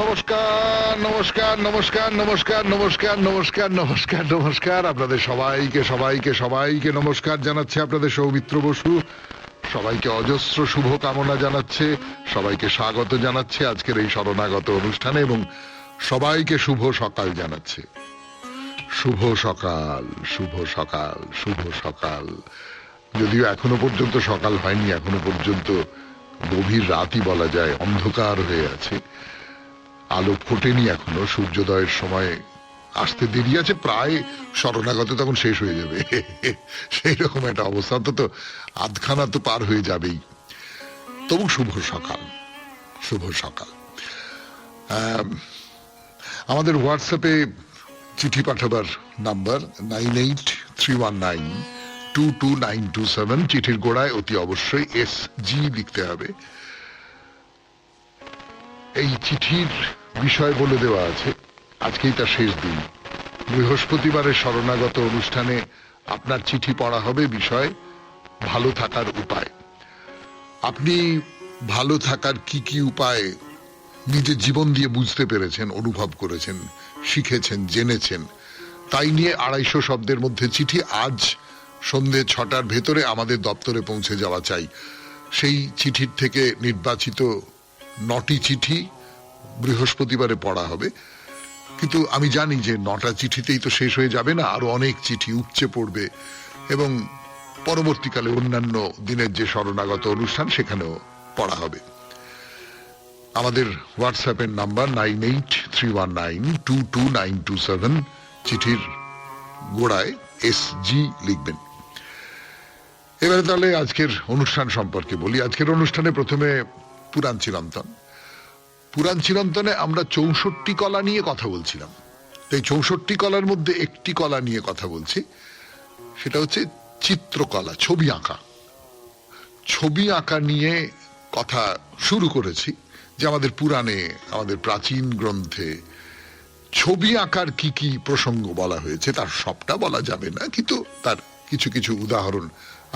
নমস্কার নমস্কার নমস্কার নমস্কার নমস্কার নমস্কার নমস্কার নমস্কার আপনাদের সবাইকে সবাইকে সবাইকে নমস্কার জানাচ্ছে আপনাদের সৌমিত্র বসু। সবাইকে অজস্র শুভ কামনা জানাচ্ছে, সবাইকে স্বাগত জানাচ্ছে আজকের এই শরণাগত অনুষ্ঠানে এবং সবাইকে শুভ সকাল জানাচ্ছে। শুভ সকাল, শুভ সকাল, শুভ সকাল। যদিও এখনো পর্যন্ত সকাল হয়নি, এখনো পর্যন্ত গভীর রাতই বলা যায়, অন্ধকার হয়ে আছে, আলো ফোটেনি এখনো, সূর্যোদয়ের সময় আসতে দেরি আছে, প্রায় শরণাগত তখন শেষ হয়ে যাবে সেই রকম একটা অবস্থা, অন্তত আধখানা তো পার হয়ে যাবেই। তবু শুভ সকাল, শুভ সকাল। আমাদের হোয়াটসঅ্যাপে চিঠি পাঠাবার নাম্বার 9831922927। চিঠির গোড়ায় অতি অবশ্যই SG লিখতে হবে। এই চিঠির বিষয় বলে দেওয়া আছে, আজকেই তার শেষ দিন। বৃহস্পতিবারের শরণাগত অনুষ্ঠানে আপনার চিঠি পড়া হবে, বিষয় ভালো থাকার উপায়। আপনি ভালো থাকার কি কি উপায় নিজের জীবন দিয়ে বুঝতে পেরেছেন, অনুভব করেছেন, শিখেছেন, জেনেছেন, তাই নিয়ে 250 শব্দের মধ্যে চিঠি আজ সন্ধে 6টার ভেতরে আমাদের দপ্তরে পৌঁছে যাওয়া চাই। সেই চিঠির থেকে নির্বাচিত 9টি চিঠি বৃহস্পতিবারে পড়া হবে। কিন্তু আমি জানি যে 9টা চিঠিতেই তো শেষ হয়ে যাবে না, আরো অনেক চিঠি উপচে পড়বে এবং পরবর্তীকালে অন্যান্য দিনের যে শরণাগত অনুষ্ঠান সেখানেও পড়া হবে। আমাদের হোয়াটসঅ্যাপের নাম্বার 9831922927। চিঠির গোড়ায় SG লিখবেন। এবারে তাহলে আজকের অনুষ্ঠান সম্পর্কে বলি। আজকের অনুষ্ঠানে প্রথমে পুরাণ চিরন্তন। পুরাণ চিরন্তনে আমরা 64 কলা নিয়ে কথা বলছিলাম। এই 64 কলার মধ্যে একটি কলা নিয়ে কথা বলছি, সেটা হচ্ছে চিত্রকলা, ছবি আঁকা। ছবি আঁকা নিয়ে কথা শুরু করেছি যে আমাদের পুরাণে, আমাদের প্রাচীন গ্রন্থে ছবি আঁকার কি কি প্রসঙ্গ বলা হয়েছে, তার সবটা বলা যাবে না, কিন্তু তার কিছু কিছু উদাহরণ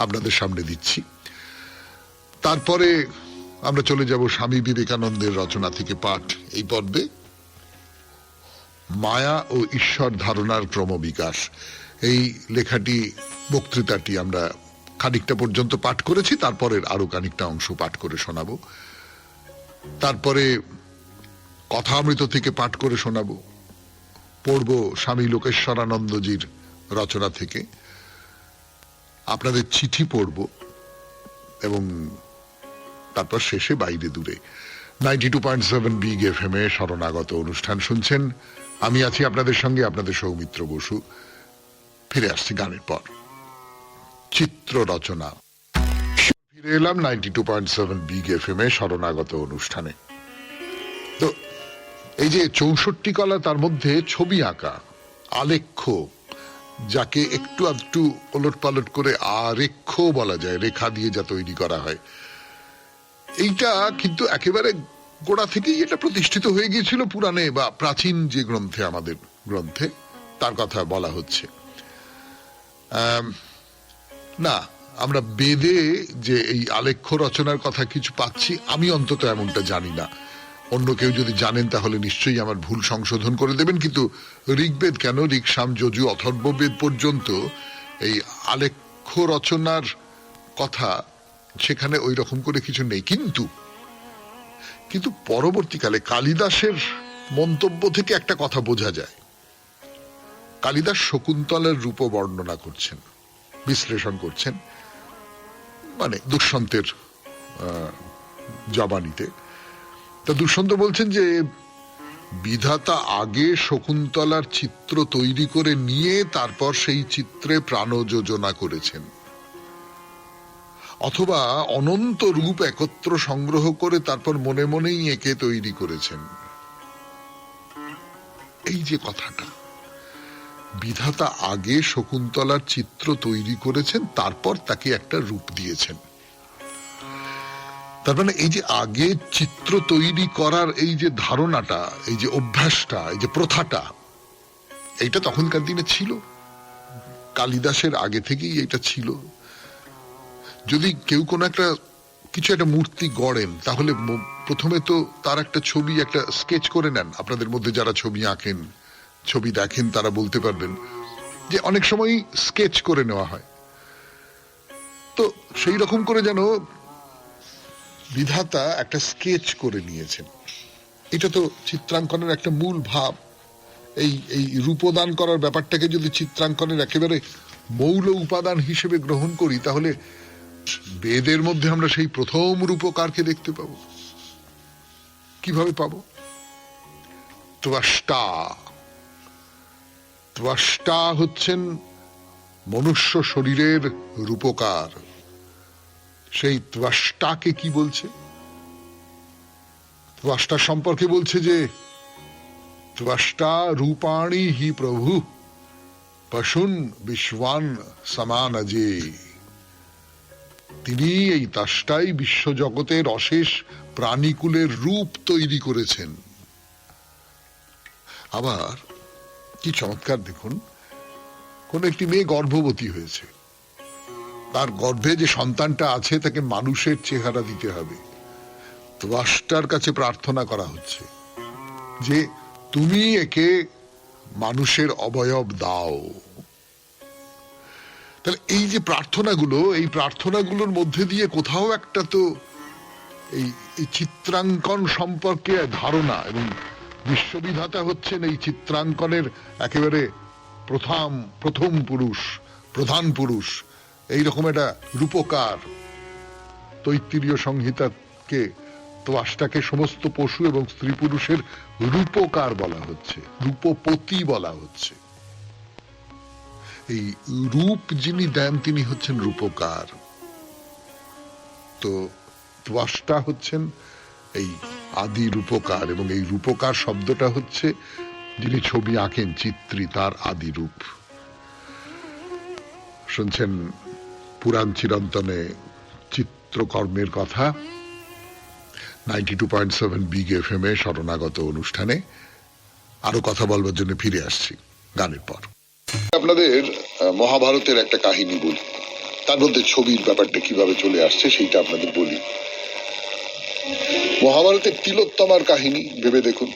আপনাদের সামনে দিচ্ছি। তারপরে আমরা চলে যাব স্বামী বিবেকানন্দের রচনা থেকে পাঠ এই পর্বে, মায়া ও ঈশ্বর ধারণার ক্রমবিকাশ। এই লেখাটি, বক্তৃতাটি আমরা খানিকটা পর্যন্ত পাঠ করেছি, তারপরের আরো খানিকটা অংশ পাঠ করে শোনাবো। তারপরে কথামৃত থেকে পাঠ করে শোনাবো, পড়ব স্বামী লোকেশ্বরানন্দজির রচনা থেকে, আপনাদের চিঠি পড়ব এবং তারপর শেষে বাইরে দূরে 92.7 বিগ FM এ শরণাগত অনুষ্ঠান শুনছেন। আমি আছি আপনাদের সঙ্গে, আপনাদের সৌমিত্র বসু। ফিরে আসছি গানের পর। চিত্র রচনা। ফিরে এলাম 92.7 বিগ FM এ শরণাগত অনুষ্ঠানে। তো এই যে 64 কলা, তার মধ্যে ছবি আঁকা, আলেখ্য, যাকে একটু আধটু ওলট পালট করে আরেখ্য বলা যায়, রেখা দিয়ে যা তৈরি করা হয়, এইটা কিন্তু একেবারে গোড়া থেকেই এটা প্রতিষ্ঠিত হয়ে গিয়েছিল পুরাণে বা প্রাচীন যে গ্রন্থে, আমাদের গ্রন্থে তার কথা বলা হচ্ছে না। আমরা বেদে যে এই আলেখ্য রচনার কথা কিছু পাচ্ছি, আমি অন্তত এমনটা জানি না। অন্য কেউ যদি জানেন তাহলে নিশ্চয়ই আমার ভুল সংশোধন করে দেবেন। কিন্তু ঋগ্বেদ কেন, ঋক, সাম, যজু, অথর্ববেদ পর্যন্ত এই আলেখ্য রচনার কথা সেখানে ওই রকম করে কিছু নেই। কিন্তু পরবর্তীকালে কালিদাসের মন্তব্য থেকে একটা কথা বোঝা যায়। কালিদাস শকুন্তলার রূপ বর্ণনা করছেন, বিশ্লেষণ করছেন, মানে দুষ্যন্তের জবানিতে। তা দুষ্যন্ত বলছেন যে বিধাতা আগে শকুন্তলার চিত্র তৈরি করে নিয়ে তারপর সেই চিত্রে প্রাণ যোজনা করেছেন, অথবা অনন্ত রূপ একত্র সংগ্রহ করে তারপর মনে মনেই একে তৈরি করেছেন। এই যে কথাটা, বিধাতা আগে শকুন্তলার চিত্র তৈরি করেছেন, তারপর তাকে একটা রূপ দিয়েছেন। তার মানে এই যে আগে চিত্র তৈরি করার এই যে ধারণাটা, এই যে অভ্যাসটা, এই যে প্রথাটা, এইটা তখনকার দিনে ছিল, কালিদাসের আগে থেকেই এটা ছিল। যদি কেউ কোনো একটা কিছু একটা মূর্তি গড়েন, তাহলে প্রথমে তো তার একটা ছবি, একটা স্কেচ করে নেন। আপনাদের মধ্যে যারা ছবি আঁকেন, ছবি দেখেন, তারা বলতে পারবেন যে অনেক সময় স্কেচ করে নেওয়া হয়। তো সেই রকম করে যেন বিধাতা একটা স্কেচ করে নিয়েছেন। এটা তো চিত্রাঙ্কনের একটা মূল ভাব। এই এই রূপদান করার ব্যাপারটাকে যদি চিত্রাঙ্কনের একেবারে মৌল উপাদান হিসেবে গ্রহণ করি, তাহলে বেদের মধ্যে আমরা সেই প্রথম রূপকারকে দেখতে পাবো। কিভাবে পাবো? ত্বষ্টা। ত্বষ্টা হচ্ছেন মনুষ্য শরীরের রূপকার। সেই ত্বষ্টাকে কি বলছে? ত্বষ্টা সম্পর্কে বলছে যে ত্বষ্টা রূপাণি হি প্রভু পশুন বিশ্বন সমানজে। তিনি, এই ত্বষ্টাই বিশ্বজগতের অশেষ প্রাণীকুলের রূপ তৈরি করেছেন। আবার কি চমৎকার দেখুন, কোন একটি মেয়ে গর্ভবতী হয়েছে, তার গর্ভে যে সন্তানটা আছে তাকে মানুষের চেহারা দিতে হবে। ত্বষ্টার কাছে প্রার্থনা করা হচ্ছে যে তুমি একে মানুষের অবয়ব দাও। তাহলে এই যে প্রার্থনাগুলো, এই প্রার্থনাগুলোর মধ্যে দিয়ে কোথাও একটা তো এই চিত্রাঙ্কন সম্পর্কে ধারণা, এবং বিশ্ববিধাতা হচ্ছেন এই চিত্রাঙ্কনের একেবারে প্রথম পুরুষ, প্রধান পুরুষ, এইরকম একটা রূপকার। তৈত্তিরীয় সংহিতাকে, ত্বষ্টাকে সমস্ত পশু এবং স্ত্রী পুরুষের রূপকার বলা হচ্ছে, রূপপতি বলা হচ্ছে। এই রূপ যিনি দেন তিনি হচ্ছেন রূপকার। তো ত্বষ্টা হচ্ছেন এই আদি রূপকার, এবং এই রূপকার শব্দটা হচ্ছে যিনি ছবি আঁকেন, চিত্রী, তার আদি রূপ। শুনছেন পুরাণ চিরন্তনে চিত্রকর্মের কথা 92.7 বিগ এফএম এ শরণাগত অনুষ্ঠানে। আরো কথা বলবার জন্য ফিরে আসছি গানের পর। আপনাদের মহাভারতের একটা কাহিনী বলি, তার মধ্যে ছবির ব্যাপারটা কিভাবে চলে আসছে সেইটা আপনাদের বলি। মহাভারতের তিলোত্তমার কাহিনী ভেবে দেখুন।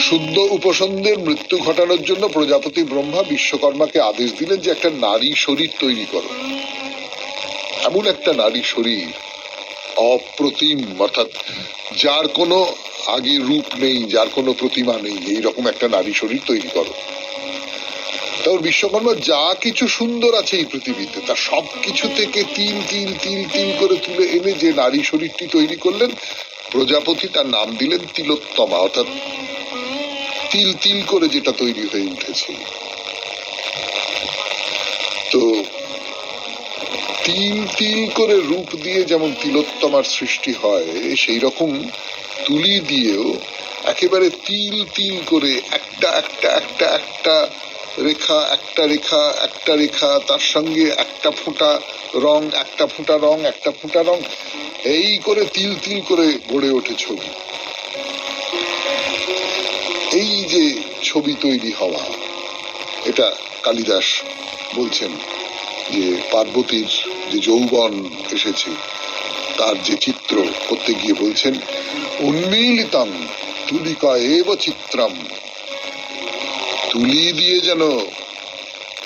শুদ্ধ উপসন্দের মৃত্যু ঘটানোর জন্য প্রজাপতি ব্রহ্মা বিশ্বকর্মাকে আদেশ দিলেন যে একটা নারী শরীর তৈরি করো। এমন একটা নারী শরীর, অপ্রতিম, অর্থাৎ যার কোনো আগের রূপ নেই, যার কোনো প্রতিমা নেই, এইরকম একটা নারী শরীর তৈরি করো। তারপর বিশ্বকর্মা যা কিছু সুন্দর আছে এই পৃথিবীতে, তার সবকিছু থেকে তিল তিল তিল তিল করে তুলে এনে যে নারী শরীরটি তৈরি করলেন, প্রজাপতি তার নাম দিলেন তিলোত্তমা, অর্থাৎ তিল তিল করে যেটা তৈরি হয়ে উঠেছে। তো তিল তিল করে রূপ দিয়ে যেমন তিলোত্তমার সৃষ্টি হয়, সেই রকম তুলি দিয়েও একেবারে তিল তিল করে একটা একটা একটা একটা রেখা, একটা রেখা, একটা রেখা, তার সঙ্গে একটা ফোঁটা রং, একটা ফোঁটা রং, একটা ফোঁটা রং, এই করে তিল তিল করে গড়ে ওঠে ছবি। এই যে ছবি তৈরি হওয়া, এটা কালিদাস বলছেন যে পার্বতীর যে যৌবন এসেছে, তার যে চিত্র করতে গিয়ে বলছেন উন্মীলিতম তুলিকা এব চিত্রম। তুলি দিয়ে যেন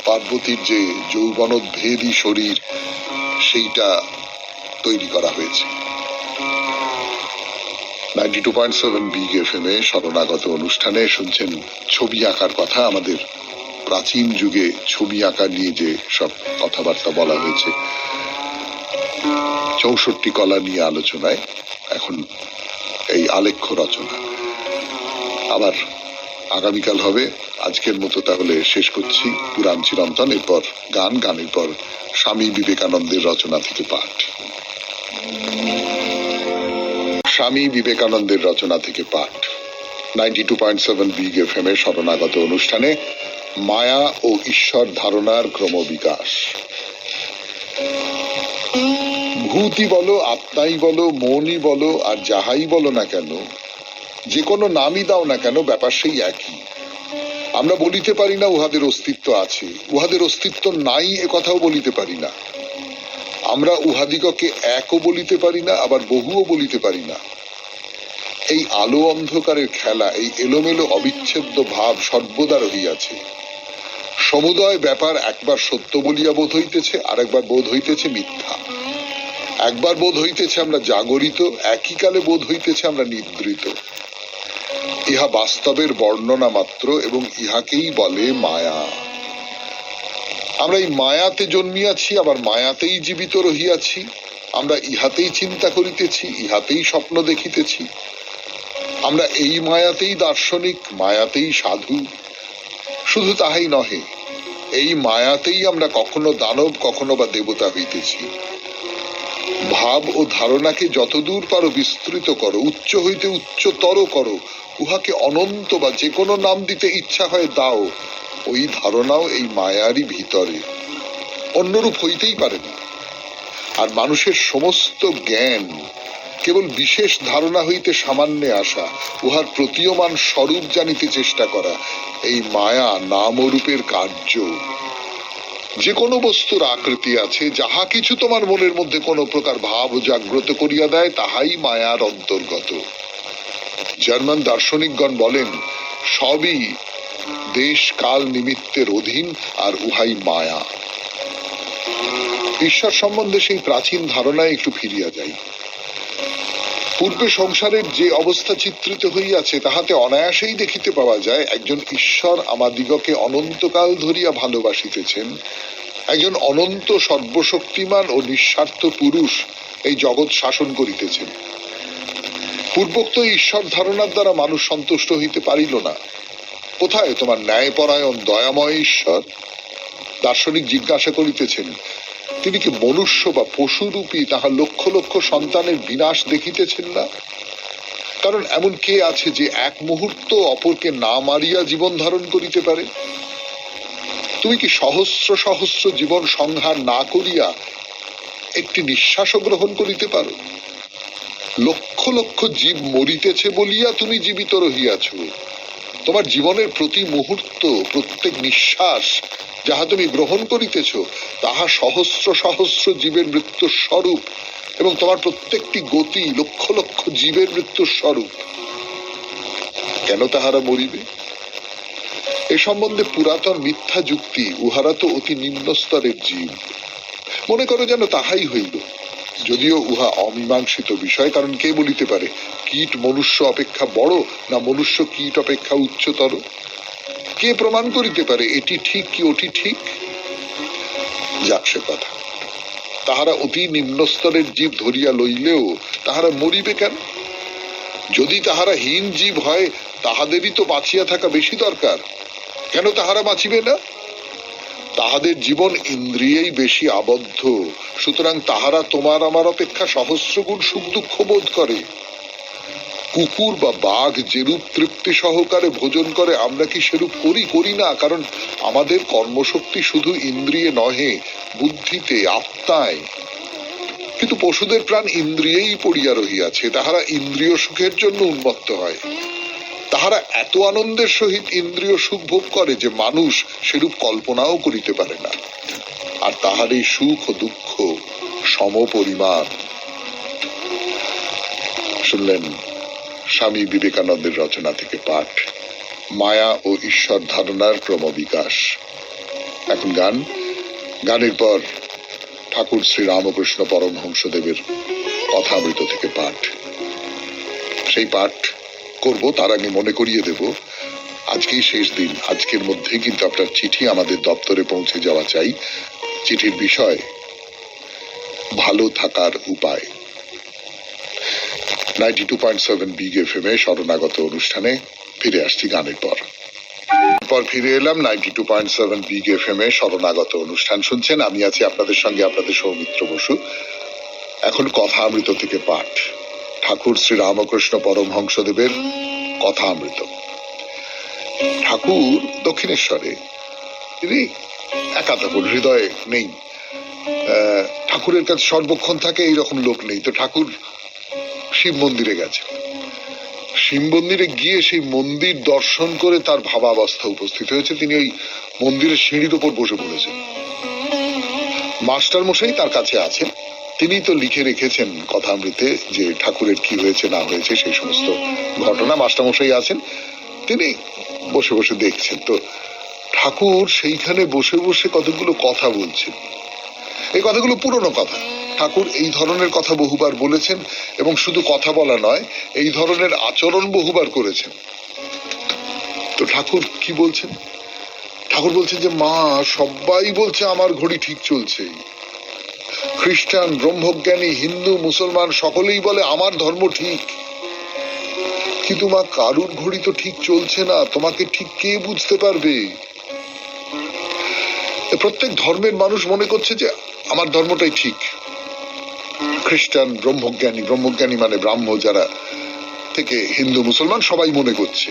পার্বতীর যে যৌবনোদ্ভেদী শরীর, সেইটা তৈরি করা হয়েছে। 92.7 বিগ এফএম এ শরণাগত অনুষ্ঠানে শুনছেন ছবি আঁকার কথা। আমাদের প্রাচীন যুগে ছবি আঁকা নিয়ে যে সব কথাবার্তা বলা হয়েছে, 64 কলা নিয়ে আলোচনায় এখন এই আলেখ্য রচনা। আবার আগামীকাল হবে। আজকের মতো তাহলে শেষ করছি পুরাণ চিরন্তন, এরপর গান, গানের পর স্বামী বিবেকানন্দের রচনা থেকে পাঠ। স্বামী বিবেকানন্দের রচনা থেকে পাঠ 92.7 বিগ এফএম এর শরণাগত অনুষ্ঠানে মায়া ও ঈশ্বর ধারণার ক্রমবিকাশ। ভূতি বলো, আত্মাই বলো, মনই বলো, আর যাহাই বলো না কেন, যে কোনো নামই দাও না কেন, ব্যাপার সেই একই। আমরা বলিতে পারি না উহাদের অস্তিত্ব আছে, উহাদের অস্তিত্ব নাই এ কথাও বলিতে পারি না। আমরা উহাদিগকে একও বলিতে পারি না, আবার বহুও বলিতে পারি না। এই আলো অন্ধকারের খেলা, এই এলোমেলো অবিচ্ছেদ্য ভাব সর্বদা রহিয়াছে। সমুদয় ব্যাপার একবার সত্য বলিয়া বোধ হইতেছে, আর একবার বোধ হইতেছে মিথ্যা। একবার বোধ হইতেছে আমরা জাগরিত, একই কালে বোধ হইতেছে আমরা নিদ্রিত। ইহা বাস্তবের বর্ণনা মাত্র, এবং ইহাকেই বলে মায়া। আমরা এই মায়াতে জন্মিয়াছি, আবার মায়াতেই জীবিত রহিয়াছি। আমরা ইহাতেই চিন্তা করিতেছি, ইহাতেই স্বপ্ন দেখিতেছি। আমরা এই মায়াতেই দার্শনিক, মায়াতেই সাধু। শুধু তাহাই নহে, এই মায়াতেই আমরা কখনো দানব, কখনো বা দেবতা হইতেছি। ভাব ও ধারণাকে যতদূর পারো বিস্তৃত করো, উচ্চ হইতে উচ্চতর করো, উহাকে অনন্ত বা যে কোনো নাম দিতে ইচ্ছা হয় দাও, ওই ধারণাও এই মায়ারই ভিতরে, অন্যরূপ হইতেই পারে না। আর মানুষের সমস্ত জ্ঞান কেবল বিশেষ ধারণা হইতে সামান্যে আসা, উহার প্রতীয়মান স্বরূপ জানিতে চেষ্টা করা, এই মায়া নাম ও রূপের কার্য। যে কোনো বস্তুর আকৃতি আছে, যাহা কিছু তোমার মনের মধ্যে কোনো প্রকার ভাব জাগ্রত করিয়া দেয়, তাহাই মায়ার অন্তর্গত। জার্মান দার্শনিকগণ বলেন, সবই দেশ কাল নিমিত্তের অধীন, আর উহাই মায়া। ঈশ্বর সম্বন্ধে সেই প্রাচীন ধারণায় একটু ফিরিয়া যাই। পূর্বে সংসারের যে অবস্থা চিত্রিত হইয়াছে, তাহাতে অনায়াসেই দেখিতে পাওয়া যায় একজন ঈশ্বর আমাদিগকে অনন্তকাল ধরিয়া ভালোবাসিতেছেন। একজন অনন্ত সর্বশক্তিমান ও নিঃস্বার্থ পুরুষ এই জগৎ শাসন করিতেছেন। পূর্বোক্ত ঈশ্বর ধারণার দ্বারা মানুষ সন্তুষ্ট হইতে পারিল না। কোথায় তোমার ন্যায়পরায়ণ দয়াময় ঈশ্বর? দার্শনিক জিজ্ঞাসা করিতেছেন, তিনি কি মনুষ্য বা পশুরূপী তাহার লক্ষ লক্ষ সন্তানের বিনাশ দেখিতেছেন না? কারণ এমন কে আছে যে এক মুহূর্ত অপরকে না মারিয়া জীবন ধারণ করিতে পারে? তুমি কি সহস্র সহস্র জীবন সংহার না করিয়া একটি নিঃশ্বাসও গ্রহণ করিতে পারো? লক্ষ লক্ষ জীব মরিতেছে বলিয়া তুমি জীবিত রহিয়াছ। তোমার জীবনের প্রতি মুহূর্ত, প্রত্যেক নিঃশ্বাস যাহা তুমি গ্রহণ করিতেছ, তাহা সহস্র সহস্র জীবের মৃত্যুর স্বরূপ, এবং তোমার প্রত্যেকটি গতি লক্ষ লক্ষ জীবের মৃত্যুর স্বরূপ। কেন তাহারা মরিবে? এ সম্বন্ধে পুরাতন মিথ্যা যুক্তি, উহারা তো অতি নিম্ন স্তরের জীব। মনে করো যেন তাহাই হইল, যদিও উহা অমীমাংসিত বিষয়। কারণ কে বলিতে পারে কীট মনুষ্য অপেক্ষা বড়, না মনুষ্য কীট অপেক্ষা উচ্চতর? কে প্রমাণ করিতে পারে এটি ঠিক কি ওটি ঠিক? যাক সে কথা। তাহারা অতি নিম্ন স্তরের জীব ধরিয়া লইলেও তাহারা মরিবে কেন? যদি তাহারা হীন জীব হয়, তাহাদেরই তো বাঁচিয়া থাকা বেশি দরকার। কেন তাহারা বাঁচিবে না? তাহাদের জীবন ইন্দ্রিয়েই বেশি আবদ্ধ, সুতরাং তাহারা তোমার আমার অপেক্ষা সহস্র গুণ সুখ দুঃখ বোধ করে। কুকুর বা বাঘ যেরূপ তৃপ্তি সহকারে ভোজন করে, আমরা কি সেরূপ করি না? কারণ আমাদের কর্মশক্তি শুধু ইন্দ্রিয়ে নহে, বুদ্ধিতে, আত্মায়। কিন্তু পশুদের প্রাণ ইন্দ্রিয়েই পড়িয়া রহিয়াছে, তাহারা ইন্দ্রিয় সুখের জন্য উন্মত্ত হয়। তাহারা এত আনন্দের সহিত ইন্দ্রিয় সুখ ভোগ করে যে মানুষ সেরূপ কল্পনাও করিতে পারে না। আর তাহার এই সুখ ও দুঃখ সমপরিমাণ। শুনলেন স্বামী বিবেকানন্দের রচনা থেকে পাঠ, মায়া ও ঈশ্বর ধারণার ক্রমবিকাশ। এখন গান, গানের পর ঠাকুর শ্রী রামকৃষ্ণ পরমহংসদেবের কথামৃত থেকে পাঠ। সেই পাঠ করব, তার আগে মনে করিয়ে দেব আজকেই শেষ দিন। আজকের মধ্যেই কিন্তু আপনার চিঠি আমাদের দপ্তরে পৌঁছে যাওয়া চাই। চিঠির বিষয় ভালো থাকার উপায়। 92.7 বিগ এফএম এ শরণাগত অনুষ্ঠানে ফিরে আসছি গানের পর। ফিরে এলাম 92.7 বিগ এফএম এ শরণাগত অনুষ্ঠান শুনছেন। আমি আছি আপনাদের সঙ্গে, আপনাদের সৌমিত্র বসু। এখন কথা অমৃত থেকে পাঠ, ঠাকুর শ্রী রামকৃষ্ণ পরমহংসদেবের কথা অমৃত। ঠাকুর দক্ষিণেশ্বরে, তিনি একা থাকুন, হৃদয়ে নেই। ঠাকুরের কাছে সর্বক্ষণ থাকে এইরকম লোক নেই। তো ঠাকুর শিব মন্দিরে গেছে। শিব মন্দিরে গিয়ে সেই মন্দির দর্শন করে তার ভাবাবস্থা উপস্থিত হয়েছে। তিনি ওই মন্দিরের সিঁড়ির ওপর বসে পড়েছেন। মাস্টার মশাই তার কাছে আছেন, তিনি তো লিখে রেখেছেন কথামৃতে যে ঠাকুরের কি হয়েছে না হয়েছে সেই সমস্ত ঘটনা। মাস্টারমশাই আছেন, তিনি বসে বসে দেখছেন। তো ঠাকুর সেইখানে বসে বসে কতগুলো কথা বলছেন। এই কথাগুলো পুরনো কথা। ঠাকুর এই ধরনের কথা বহুবার বলেছেন, এবং শুধু কথা বলা নয়, এই ধরনের আচরণ বহুবার করেছেন। তো ঠাকুর কি বলছেন? ঠাকুর বলছেন যে মা, সবাই বলছে আমার ঘড়ি ঠিক চলছে। খ্রিস্টান, ব্রহ্মজ্ঞানী, হিন্দু, মুসলমান সকলেই বলে আমার ধর্ম ঠিক। কিন্তু মা, কারুর ঘড়ি তো ঠিক চলছে না। তোমাকে ঠিক কে বুঝতে পারবে? প্রত্যেক ধর্মের মানুষ মনে করছে যে আমার ধর্মটাই ঠিক। খ্রিস্টান, ব্রহ্মজ্ঞানী, ব্রহ্মজ্ঞানী মানে ব্রাহ্ম যারা, থেকে হিন্দু, মুসলমান সবাই মনে করছে।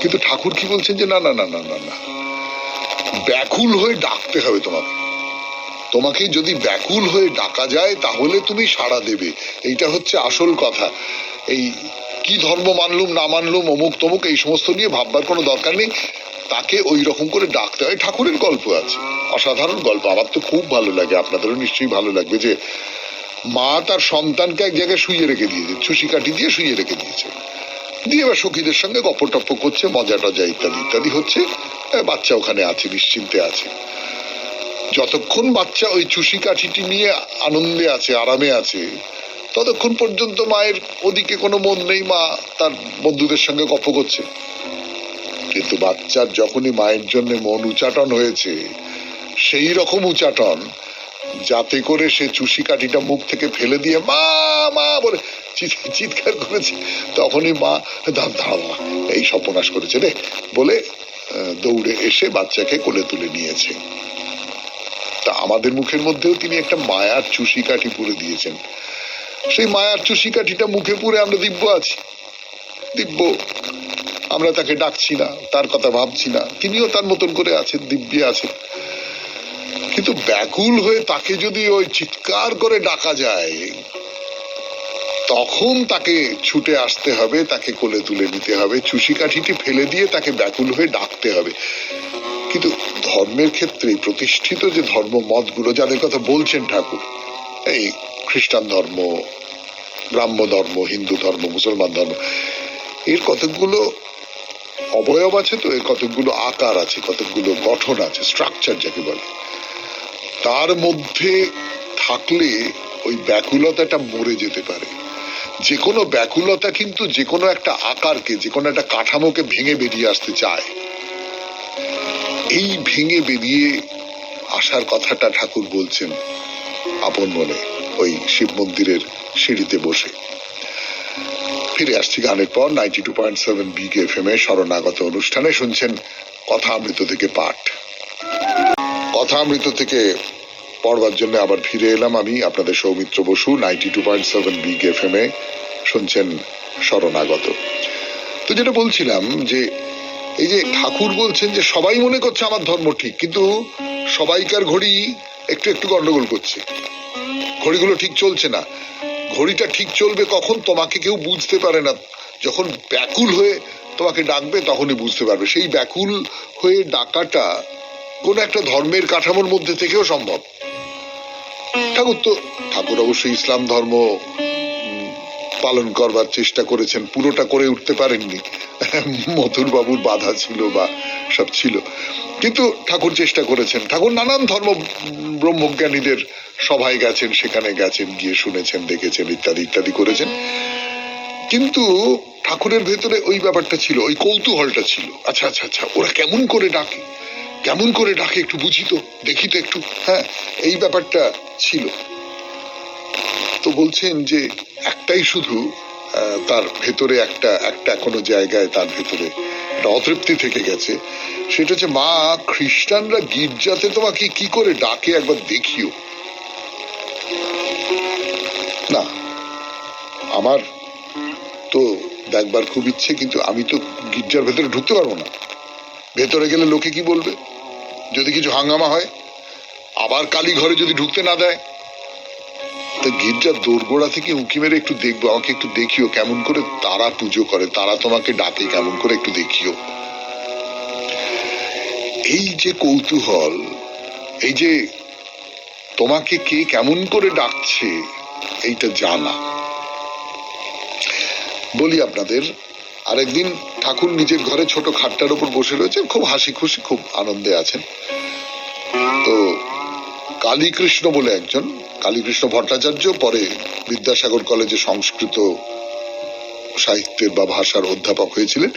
কিন্তু ঠাকুর কি বলছেন যে না না না না না না, ব্যাকুল হয়ে ডাকতে হবে তোমাকে। তোমাকে যদি ব্যাকুল হয়ে ডাকা যায় তাহলে তুমি সাড়া দেবে। এইটা হচ্ছে আসল কথা। এই কি ধর্ম মানলুম না মানলুম, অমুক তমুক, এই সমস্ত নিয়ে ভাববার কোনো দরকার নেই। তাকে ওই রকম করে ডাকতে হয়। ঠাকুরের গল্প আছে, অসাধারণ গল্প, আমার তো খুব ভালো লাগে, আপনাদেরও নিশ্চয়ই ভালো লাগবে, যে মা তার সন্তানকে এক জায়গায় শুইয়ে রেখে দিয়েছে, ছুসি কাঠি দিয়ে শুইয়ে রেখে দিয়েছে, দিয়ে এবার সখীদের সঙ্গে গপ্প টপ্প করছে, মজা টজা ইত্যাদি ইত্যাদি হচ্ছে। বাচ্চা ওখানে আছে, নিশ্চিন্তে আছে। যতক্ষণ বাচ্চা ওই চুষি কাঠিটি নিয়ে আনন্দে আছে, আরামে আছে, ততক্ষণ পর্যন্ত মায়ের ওদিকে কোনো মন নেই, মা তার বন্ধুদের সঙ্গে গপ্প করছে। কিন্তু বাচ্চার যখনই মায়ের জন্য মন উচাটন হয়েছে, সেই রকম উচাটন যাতে করে সে চুষি কাঠিটা মুখ থেকে ফেলে দিয়ে মা মা বলে চিৎকার করেছে, তখনই মা দাঁড়া এই সর্বনাশ করেছে রে বলে দৌড়ে এসে বাচ্চাকে কোলে তুলে নিয়েছে। তা আমাদের মুখের মধ্যেও তিনি একটা মায়ার চুষি কাঠি পুরে দিয়েছেন। সেই মায়ার চুষি কাঠিটা মুখে পুরে আমরা দিব্য আছি, দিব্য। আমরা তাকে ডাকছি না, তার কথা ভাবছি না, তিনিও তার মতন করে আছেন, দিব্যে আছেন। কিন্তু ব্যাকুল হয়ে তাকে যদি ওই চিৎকার করে ডাকা যায়, তখন তাকে ছুটে আসতে হবে, তাকে কোলে তুলে নিতে হবে, চুষি কাঠিটি ফেলে দিয়ে তাকে ব্যাকুল হয়ে ডাকতে হবে। কিন্তু ধর্মের ক্ষেত্রে প্রতিষ্ঠিত যে ধর্ম মতগুলো যাদের কথা বলছেন ঠাকুর, এই খ্রিস্টান ধর্ম, ব্রাহ্ম ধর্ম, হিন্দু ধর্ম, মুসলমান ধর্ম, এর কতগুলো অবয়ব আছে, তো এর কতগুলো আকার আছে, কতগুলো গঠন আছে, স্ট্রাকচার যাকে বলে। তার মধ্যে থাকলে ওই ব্যাকুলতাটা মরে যেতে পারে। যে কোনো ব্যাকুলতা কিন্তু যে কোনো একটা আকারকে, যে কোনো একটা কাঠামোকে ভেঙে বেরিয়ে আসতে চায়। এই ভেঙে বেরিয়ে আসার কথাটা ঠাকুর বলছেন আপন মনে ওই শিব মন্দিরের সিঁড়িতে বসে। ফিরে আসছি গানের পর 92.7 বিগ এফএম এ শরণাগত অনুষ্ঠানে। শুনছেন কথা অমৃত থেকে পাঠ। কথা অমৃত থেকে পড়বার জন্য আবার ফিরে এলাম আমি, আপনাদের সৌমিত্র বসু। 92.7 বিগ এফএম এ শুনছেন শরণাগত। তো যেটা বলছিলাম, যে এই যে ঠাকুর বলছেন যে সবাই মনে করছে আমার ধর্ম ঠিক, কিন্তু সবাইকার ঘড়ি একটু একটু গন্ডগোল করছে, ঘড়িগুলো ঠিক চলছে না। ঘড়িটা ঠিক চলবে কখন তোমাকে কেউ বুঝতে পারে না, যখন ব্যাকুল হয়ে তোমাকে ডাকবে তখনই বুঝতে পারবে। সেই ব্যাকুল হয়ে ডাকাটা কোন একটা ধর্মের কাঠামোর মধ্যে থেকেও সম্ভব। ঠাকুর অবশ্যই ইসলাম ধর্ম পালন করবার চেষ্টা করেছেন, পুরোটা করে উঠতে পারেননি, মথুর বাবুর বাধা ছিল বা সব ছিল, কিন্তু ঠাকুর চেষ্টা করেছেন। ঠাকুর নানান ধর্ম ব্রহ্মজ্ঞানীদের সভায় গেছেন, সেখানে গেছেন, গিয়ে শুনেছেন, দেখেছেন, ইত্যাদি ইত্যাদি করেছেন। কিন্তু ঠাকুরের ভেতরে ওই ব্যাপারটা ছিল, ওই কৌতূহলটা ছিল। আচ্ছা আচ্ছা আচ্ছা, ওরা কেমন করে ডাকে, কেমন করে ডাকে, একটু বুঝি তো, দেখি তো একটু। হ্যাঁ, এই ব্যাপারটা ছিল। তো বলছেন যে একটাই শুধু তার ভেতরে একটা কোনো জায়গায় তার ভেতরে একটা অতৃপ্তি থেকে গেছে, সেটা হচ্ছে মা, খ্রিস্টানরা গির্জাতে তোমাকে কি করে ডাকে একবার দেখিও না। আমার তো দেখবার খুব ইচ্ছে, কিন্তু আমি তো গির্জার ভেতরে ঢুকতে পারবো না। ভেতরে গেলে লোকে কি বলবে, যদি কিছু হাঙ্গামা হয়, আবার কালী ঘরে যদি ঢুকতে না দেয়, তো গির্জার দোরগোড়া থেকে উঁকি মেরে একটু দেখবো, আমাকে একটু দেখিও কেমন করে তারা পুজো করে, তারা তোমাকে ডাকে কেমন করে, একটু দেখিও। এই যে কৌতূহল, এই যে তোমাকে কে কেমন করে ডাকছে এইটা জানা। বলি আপনাদের, আরেকদিন ঠাকুর নিজের ঘরে ছোট খাটটার উপর বসে রয়েছেন, খুব হাসি খুশি, খুব আনন্দে আছেন। তো কালীকৃষ্ণ বলে একজন, কালীকৃষ্ণ ভট্টাচার্য, পরে বিদ্যাসাগর কলেজে সংস্কৃত সাহিত্যের বা ভাষার অধ্যাপক হয়েছিলেন,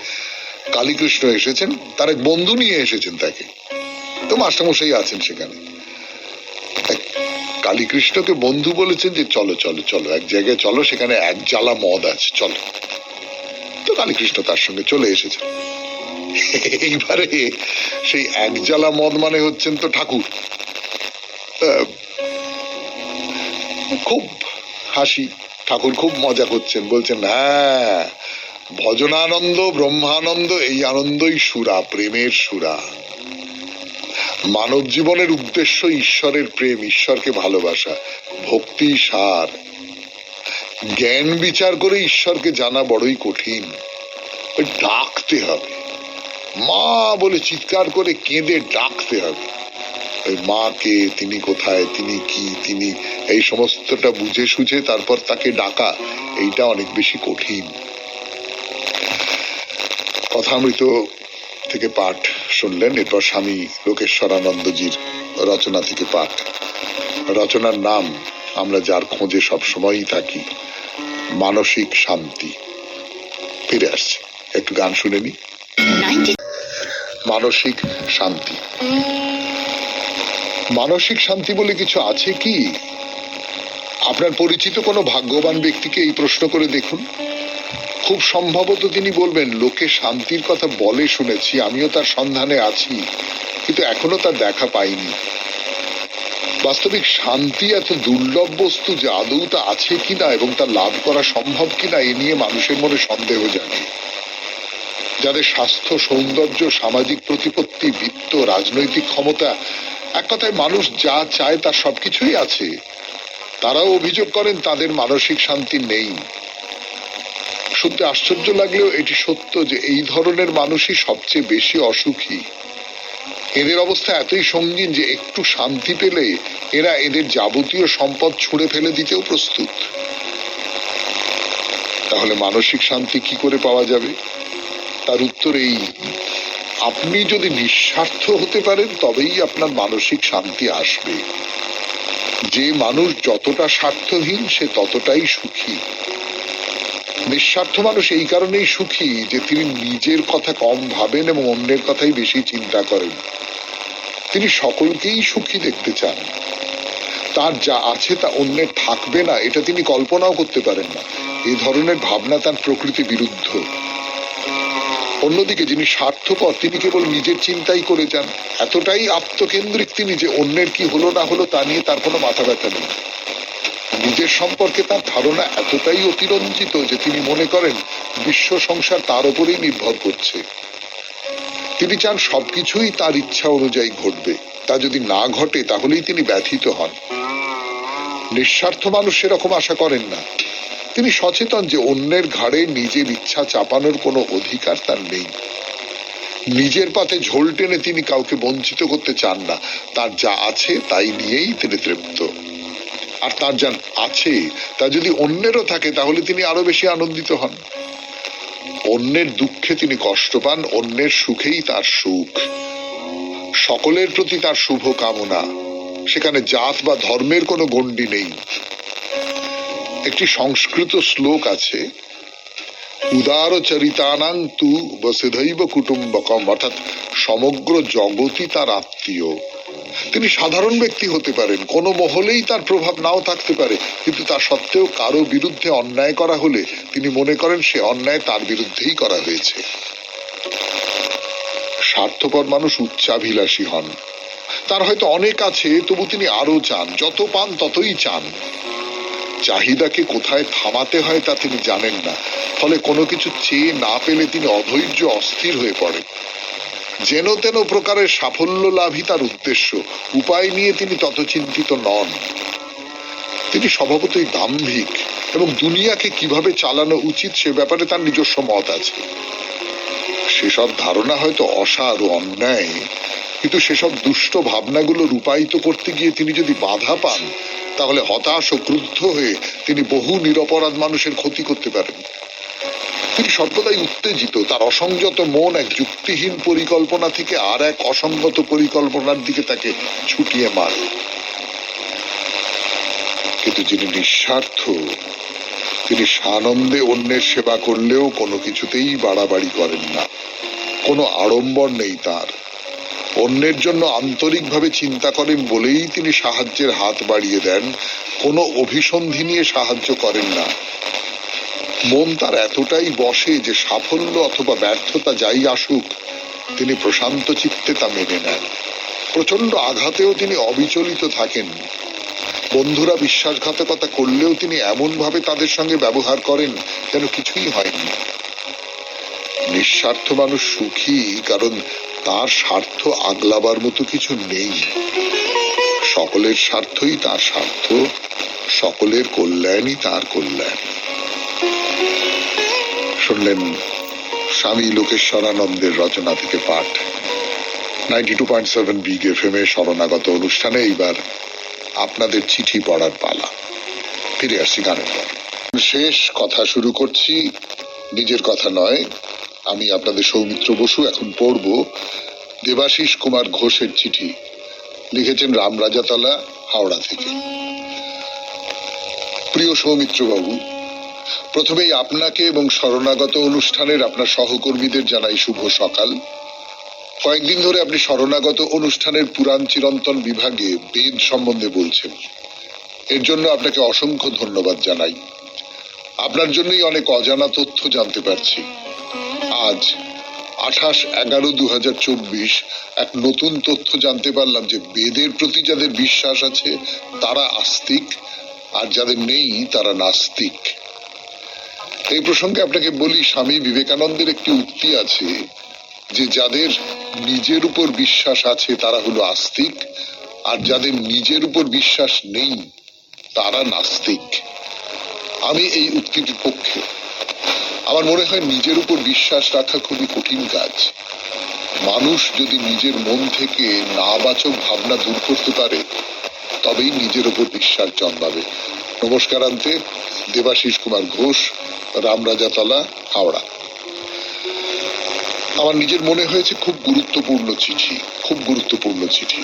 কালীকৃষ্ণ এসেছেন, তার এক বন্ধু নিয়ে এসেছেন তাকে। তো মাস্টারমশাই আছেন সেখানে। কালীকৃষ্ণকে বন্ধু বলেছেন যে চলো চলো চলো এক জায়গায় চলো, সেখানে এক জ্বালা মদ আছে, চলো। তো কালীকৃষ্ণ তার সঙ্গে চলে এসেছেন। এইবারে সেই এক জ্বালা মদ মানে হচ্ছেন তো ঠাকুর। খুব হাসি, ঠাকুর খুব মজা করছেন, বলছেন হ্যাঁ, ভজনানন্দ ব্রহ্মানন্দ, এই আনন্দই সুরা, প্রেমের সুরা। মানব জীবনের উদ্দেশ্য ঈশ্বরের প্রেম, ঈশ্বরকে ভালোবাসা, ভক্তি সার। জ্ঞান বিচার করে ঈশ্বরকে জানা বড়ই কঠিন। ওই ডাকতে হবে, মা বলে চিৎকার করে কেঁদে ডাকতে হবে। ওই মাকে, তিনি কোথায়, তিনি কি, তিনি এই সমস্তটা বুঝে সুঝে তারপর তাকে ডাকা, এইটা অনেক বেশি কঠিন। কথামৃত থেকে পাঠ শুনলেন, এরপর স্বামী লোকেশ্বরানন্দজির রচনা থেকে পাঠ। রচনার নাম আমরা যার খোঁজে সব সময়ই থাকি, মানসিক শান্তি। ফিরে আসছি, একটু গান শুনে নি। মানসিক শান্তি। মানসিক শান্তি বলে কিছু আছে কি? আপনার পরিচিত কোনো ভাগ্যবান ব্যক্তিকে এই প্রশ্ন করে দেখুন, খুব সম্ভবত তিনি বলবেন, লোকে শান্তির কথা বলে শুনেছি, আমিও তার সন্ধানে আছি, কিন্তু এখনো তার দেখা পাইনি। বাস্তবিক শান্তি এত দুর্লভ বস্তু যে আদৌ তা আছে কিনা এবং তা লাভ করা সম্ভব কিনা, এ নিয়ে মানুষের মনে সন্দেহ জাগে। যাদের স্বাস্থ্য, সৌন্দর্য, সামাজিক প্রতিপত্তি, বিত্ত, রাজনৈতিক ক্ষমতা, এক কথায় মানুষ যা চায় তার সবকিছুই আছে, তারাও অভিযোগ করেন তাদের মানসিক শান্তি নেই। শুনতে আশ্চর্য লাগলেও এটি সত্য যে এই ধরনের মানুষই সবচেয়ে বেশি অসুখী। এদের অবস্থা এতই সঙ্গীন যে একটু শান্তি পেলে এরা এদের যাবতীয় সম্পদ ছুঁড়ে ফেলে দিতেও প্রস্তুত। তাহলে মানসিক শান্তি কি করে পাওয়া যাবে? তার উত্তর এই, আপনি যদি নিঃস্বার্থ হতে পারেন তবেই আপনার মানসিক শান্তি আসবে। যে মানুষ যতটা স্বার্থহীন সে ততটাই সুখী। নিঃস্বার্থ মানুষ এই কারণেই সুখী যে তিনি নিজের কথা কম ভাবেন এবং অন্যের কথাই বেশি চিন্তা করেন। তিনি সকলকেই সুখী দেখতে চান। তার যা আছে তা অন্যের থাকবে না এটা তিনি কল্পনাও করতে পারেন না। এই ধরনের ভাবনা তার প্রকৃতি বিরুদ্ধ। অন্যদিকে যিনি স্বার্থপর তিনি কেবল নিজের চিন্তাই করে যান। এতটাই আত্মকেন্দ্রিক তিনি যে অন্যের কি হলো না হলো তা নিয়ে তার কোনো মাথা ব্যথা নেই। নিজের সম্পর্কে তার ধারণা এতটাই অতিরঞ্জিত যে তিনি মনে করেন বিশ্ব সংসার তার উপরেই নির্ভর করছে। তিনি চান সবকিছুই তার ইচ্ছা অনুযায়ী ঘটবে, তা যদি না ঘটে তাহলেই তিনি ব্যথিত হন। নিঃস্বার্থ মানুষ সেরকম আশা করেন না। তিনি সচেতন যে অন্যের ঘাড়ে নিজের ইচ্ছা চাপানোর কোনো অধিকার তার নেই। নিজের পাতে ঝোল টেনে তিনি কাউকে বঞ্চিত করতে চান না। তার যা আছে তাই নিয়েই তিনি তৃপ্ত। আর তার যা আছে তা যদি অন্যেরও থাকে তাহলে তিনি আরো বেশি আনন্দিত হন। অন্যের দুঃখে তিনি কষ্ট পান, অন্যের সুখেই তার সুখ। সকলের প্রতি তার শুভ কামনা, সেখানে জাত বা ধর্মের কোনো গণ্ডি নেই। একটি সংস্কৃত শ্লোক আছে, উদার চরিতানাং তু বসুধৈব কুটুম্বকম, অর্থাৎ সমগ্র জগৎই তার আত্মীয়। তিনি সাধারণ ব্যক্তি হতে পারেন, কোনো মহলেই তার প্রভাব নাও থাকতে পারে, কিন্তু তা সত্ত্বেও কারো বিরুদ্ধে অন্যায় করা হলে তিনি মনে করেন সে অন্যায় তার বিরুদ্ধেই করা হয়েছে। স্বার্থপর মানুষ উচ্চাভিলাষী হন। তার হয়তো অনেক আছে, তবু তিনি আরো চান, যত পান ততই চান। চাহিদাকে কোথায় থামাতে হয় তা তিনি জানেন না। ফলে কোনো কিছু চেয়ে না পেলে তিনি অধৈর্য, অস্থির হয়ে পড়েন। যেন তেন প্রকারের সাফল্য লাভই তার উদ্দেশ্য। উপায় নিয়ে তিনি তত চিন্তিত নন। তিনি স্বভাবতই দাম্ভিক এবং দুনিয়াকে কিভাবে চালানো উচিত সে ব্যাপারে তার নিজস্ব মত আছে। সেসব ধারণা হয়তো অসার ও অন্যায়, কিন্তু সেসব দুষ্ট ভাবনাগুলো রূপায়িত করতে গিয়ে তিনি যদি বাধা পান, তাহলে হতাশ ও ক্রুদ্ধ হয়ে তিনি বহু নিরপরাধ মানুষের ক্ষতি করতে পারেন। তিনি সর্বদাই উত্তেজিত, তার অসংযত মন এক যুক্তিহীন পরিকল্পনা থেকে আর এক অসংগত পরিকল্পনার দিকে তাকে ছুটিয়ে মারে। কিন্তু যিনি নিঃস্বার্থ, তিনি সানন্দে অন্যের সেবা করলেও কোনো কিছুতেই বাড়াবাড়ি করেন না, কোনো আড়ম্বর নেই তার। অন্যের জন্য আন্তরিকভাবে চিন্তা করেন বলেই তিনি সাহায্যের হাত বাড়িয়ে দেন, কোনো অভিসন্ধি নিয়ে সাহায্য করেন না। মন তার এতটাই বসে যে সাফল্য অথবা ব্যর্থতা যাই আসুক, তিনি প্রশান্ত চিত্তে তা মেনে নেন। প্রচন্ড আঘাতেও তিনি অবিচলিত থাকেন। বন্ধুরা বিশ্বাসঘাতকতা করলেও তিনি এমন ভাবে তাদের সঙ্গে ব্যবহার করেন যেন কিছুই হয়নি। নিঃস্বার্থ মানুষ সুখী, কারণ তার স্বার্থ আগলাবার মতো কিছু নেই। সকলের স্বার্থই তার স্বার্থ, সকলের কল্যাণই তার কল্যাণ। শুনলেন স্বামী লোকেশ্বরানন্দের রচনা থেকে পাঠ। 92.7 বিগ এফএম এ শরণাগত অনুষ্ঠানে এইবার আপনাদের চিঠি পড়ার পালা। ফিরে আসছি গানের পর। শেষ কথা শুরু করছি, নিজের কথা নয়, আমি আপনাদের সৌমিত্র বসু। এখন পড়ব দেবাশিস কুমার ঘোষের চিঠি। লিখেছেন রামরাজাতলা, হাওড়া থেকে। প্রিয় সৌমিত্র বাবু, প্রথমেই আপনাকে এবং শরণাগত অনুষ্ঠানের আপনার সহকর্মীদের জানাই শুভ সকাল। কয়েকদিন ধরে আপনি শরণাগত অনুষ্ঠানের পুরাণ চিরন্তন বিভাগে বেদ সম্বন্ধে বলছেন, এর জন্য আপনাকে অসংখ্য ধন্যবাদ জানাই। আপনার জন্যই অনেক অজানা তথ্য জানতে পারছি। আজ 28/11/2024 এক নতুন তথ্য জানতে পারলাম যে বেদের প্রতি যাদের বিশ্বাস আছে তারা আস্তিক, আর যাদের নেই তারা নাস্তিক। এই প্রসঙ্গে আপনাকে বলি, স্বামী বিবেকানন্দের একটি উক্তি আছে যে যাদের নিজের উপর বিশ্বাস আছে তারা হলো আস্তিক, আর যাদের নিজের উপর বিশ্বাস নেই তারা নাস্তিক। আমি এই উক্তিটির পক্ষে। আমার মনে হয় নিজের উপর বিশ্বাস রাখা খুবই কঠিন কাজ। মানুষ যদি নিজের মন থেকে নাবাচক ভাবনা দূর করতে পারে তবেই নিজের উপর বিশ্বাস জন্মাবে। নমস্কারান্তে, দেবাশিস কুমার ঘোষ, রামরাজাতলা, হাওড়া। আমার নিজের মনে হয়েছে খুব গুরুত্বপূর্ণ চিঠি, খুব গুরুত্বপূর্ণ চিঠি।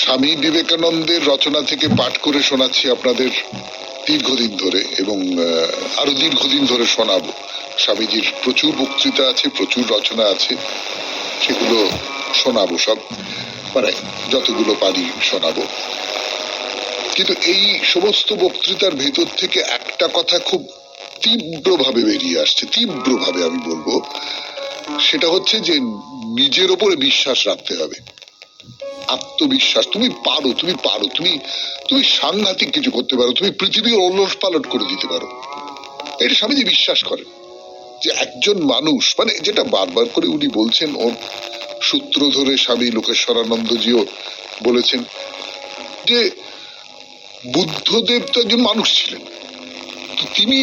স্বামী বিবেকানন্দের রচনা থেকে পাঠ করে শোনাচ্ছি আপনাদের দীর্ঘদিন ধরে, এবং আরো দীর্ঘদিন ধরে শোনাবো। স্বামীজির প্রচুর বক্তৃতা আছে, প্রচুর রচনা আছে, সেগুলো শোনাবো, সব মানে যতগুলো পারি শোনাবো। কিন্তু এই সমস্ত বক্তৃতার ভেতর থেকে একটা কথা খুব তীব্রভাবে বেরিয়ে আসছে, তীব্রভাবে আমি বলবো, সেটা হচ্ছে যে নিজের ওপরে বিশ্বাস রাখতে হবে, আত্মবিশ্বাস। তুমি পারো, তুমি পারো, তুমি সাংঘাতিক কিছু করতে পারো, তুমি পৃথিবীর ওলট পালট করে দিতে পারো। এটা স্বামীজি বিশ্বাস করেন যে একজন মানুষ, মানে যেটা বারবার করে উনি বলছেন, ওর সূত্র ধরে স্বামী লোকেশ্বরানন্দজিও বলেছেন যে বুদ্ধদেব তো একজন মানুষ ছিলেন, তো তিনি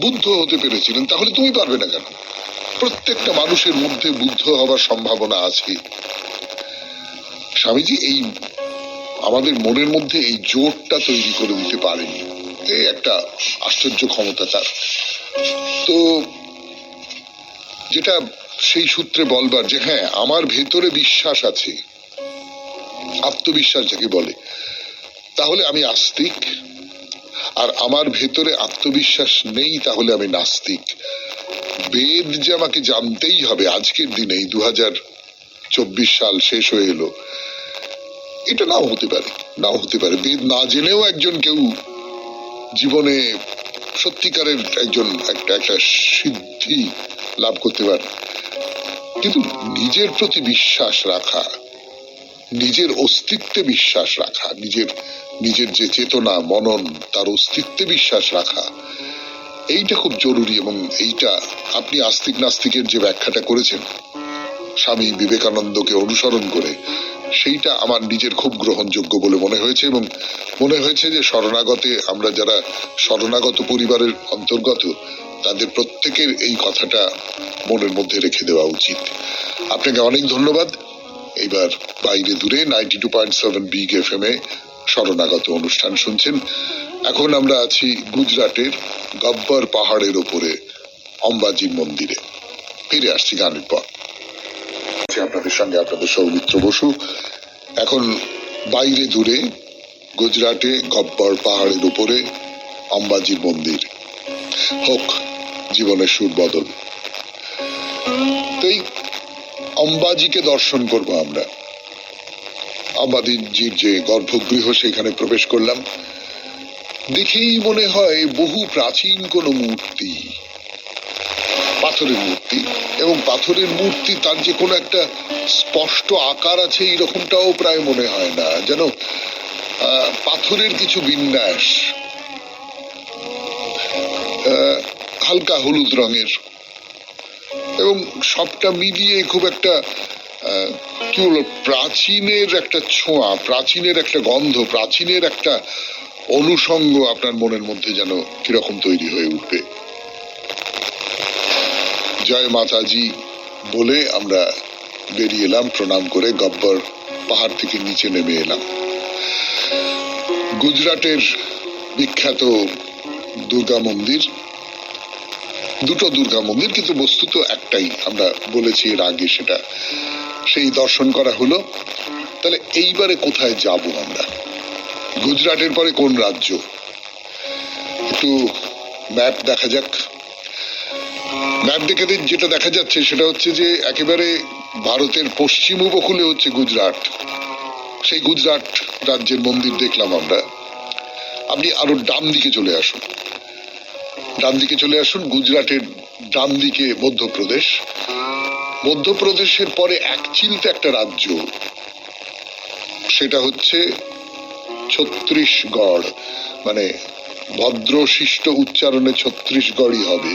বুদ্ধ হতে পেরেছিলেন, তাহলে তুমি পারবে না কেন? প্রত্যেকটা মানুষের মধ্যে বুদ্ধ হবার সম্ভাবনা আছে। স্বামীজি এই আমাদের মনের মধ্যে এই জোরটা তৈরি করে দিতে পারেনি, এই একটা আশ্চর্য ক্ষমতা তার। তো যেটা সেই সূত্রে বলবার যে হ্যাঁ, আমার ভেতরে বিশ্বাস আছে, আত্মবিশ্বাস যাকে বলে, তাহলে আমি আস্তিক। আর আমার ভেতরে আত্মবিশ্বাস নেই, তাহলে আমি নাস্তিক। বেদ যে আমাকে জানতেই হবে আজকের দিনে, 2024 সাল শেষ হয়ে এলো, এটা নাও হতে পারে, নাও হতে পারে। বেদ না জেনেও একজন কেউ জীবনে সত্যিকারের একজন একটা সিদ্ধি লাভ করতে পারে। কিন্তু নিজের প্রতি বিশ্বাস রাখা, নিজের অস্তিত্বে বিশ্বাস রাখা, নিজের যে চেতনা মনন, তার অস্তিত্বে বিশ্বাস রাখা, এইটা খুব জরুরি। এবং এইটা আপনি আস্তিক নাস্তিকের যে ব্যাখ্যাটা করেছেন স্বামী বিবেকানন্দকে অনুসরণ করে, সেইটা আমার নিজের খুব গ্রহণযোগ্য বলে মনে হয়েছে। এবং মনে হয়েছে যে শরণাগতে, আমরা যারা শরণাগত পরিবারের অন্তর্গত, তাদের প্রত্যেকের এই কথাটা মনের মধ্যে রেখে দেওয়া উচিত। আপনাকে অনেক ধন্যবাদ এবার বাইরে দূরে 92.7 বিগ এফএম এ শরণাগত অনুষ্ঠান শুনছেন। এখন আমরা আছি গুজরাটের গব্বর পাহাড়ের উপরে অম্বাজির মন্দিরে। ফিরে আসছি গানের পর। আপনাদের সঙ্গে আপনাদের সৌমিত্র বসু। এখন বাইরে দূরে গুজরাটে গব্বর পাহাড়ের উপরে অম্বাজির মন্দির। হোক জীবনের সুর বদল। তো এই অম্বাজিকে দর্শন করব আমরা। অম্বাজির যে গর্ভগৃহ সেখানে প্রবেশ করলাম। দেখেই মনে হয় বহু প্রাচীন কোন মূর্তি, পাথরের মূর্তি, এবং পাথরের মূর্তি তার যে কোনো একটা স্পষ্ট আকার আছে এরকমটাও প্রায় মনে হয় না, যেন পাথরের কিছু বিন্যাস, হালকা হলুদ রঙের, এবং সবটা মিলিয়ে খুব একটা কি বলবো, প্রাচীনের একটা ছোঁয়া, প্রাচীনের একটা গন্ধ, প্রাচীনের একটা অনুষঙ্গ আপনার মনের মধ্যে যেন কিরকম তৈরি হয়ে উঠবে। জয় মাতাজি বলে আমরা বেরিয়ে এলাম, প্রণাম করে গব্বর পাহাড় থেকে নিচে নেমে এলাম। গুজরাটের বিখ্যাত দুর্গা মন্দির, দুটো দুর্গা মন্দির, কিন্তু বস্তুত একটাই, আমরা বলেছি এর আগে, সেটা সেই দর্শন করা হলো। তাহলে এইবারে কোথায় যাব আমরা? গুজরাটের পরে কোন রাজ্য? একটু ম্যাপ দেখা যাক। ম্যাপ দেখে যেটা দেখা যাচ্ছে সেটা হচ্ছে যে একেবারে ভারতের পশ্চিম উপকূলে হচ্ছে গুজরাট। সেই গুজরাট রাজ্যের মন্দির দেখলাম আমরা। আপনি আরো ডান দিকে চলে আসুন, ডান দিকে চলে আসুন। গুজরাটের ডান দিকে মধ্যপ্রদেশ। মধ্যপ্রদেশের পরে এক চিলতে একটা রাজ্য, সেটা হচ্ছে ছত্তিশগড়। মানে ভদ্র শিষ্ট উচ্চারণে ছত্তিশগড়ই হবে,